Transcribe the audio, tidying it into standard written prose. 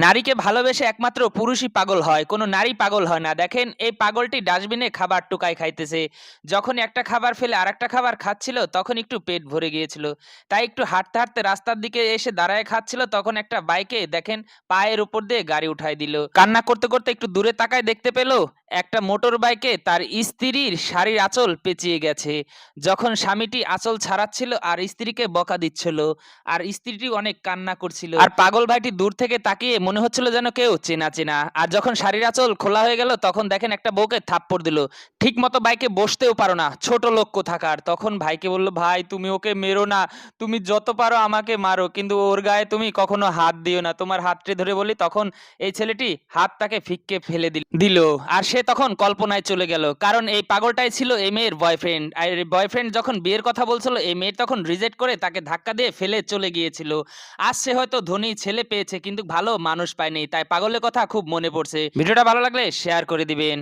নারীকে ভালোবেসে একমাত্র পুরুষই পাগল হয়, কোনো নারী পাগল হয় না। দেখেন এই পাগলটি ডাস্টবিনে খাবার টুকায় খাইতেছে। যখন একটা খাবার ফেলে আরেকটা খাবার খাচ্ছিল তখন একটু পেট ভরে গিয়েছিল। তাই একটু হাঁটতে, হাঁটতে রাস্তার দিকে এসে দাঁড়ায় খাচ্ছিল, তখন একটা বাইকে দেখেন পায়ের উপর দিয়ে গাড়ি উঠায় দিল। কান্না করতে, করতে একটু দূরে তাকায় দেখতে পেল একটা মোটর বাইকে তার স্ত্রীর শাড়ির আঁচল পেঁচিয়ে গেছে। যখন স্বামীটি আঁচল ছাড়াচ্ছিল আর স্ত্রীকে বকা দিচ্ছিল, আর স্ত্রীটি অনেক কান্না করছিল। আর পাগল ভাইটি দূর থেকে তাকিয়ে মনে হচ্ছিল যেন কেউ চেনা চেনা। আর যখন শাড়ির আঁচল খোলা হয়ে গেল তখন দেখেন একটা বউকে থাপ্পড় দিল। ঠিক মতো বাইকে বসতেও পারো না, ছোট লোক কোথাকার। তখন ভাইকে বলল, ভাই তুমি ওকে মেরো না, তুমি যত পারো আমাকে মারো, কিন্তু ওর গায়ে তুমি কখনো হাত দিও না। তোমার হাতটি ধরে বলি, তখন এই ছেলেটি হাত তাকে ফিক্কে ফেলে দিল। আর সে তখন কল্পনায় চলে গেল, কারণ এই পাগলটাই ছিল এই মেয়ের বয়ফ্রেন্ড। আর বয়ফ্রেন্ড যখন বিয়ের কথা বলছিল, এই মেয়ে তখন রিজেক্ট করে তাকে ধাক্কা দিয়ে ফেলে চলে গিয়েছিল। আজ সে হয়তো ধনী ছেলে পেয়েছে কিন্তু ভালো মানুষ পায়নি, তাই পাগলের কথা খুব মনে পড়ছে। ভিডিওটা ভালো লাগলে শেয়ার করে দিবেন।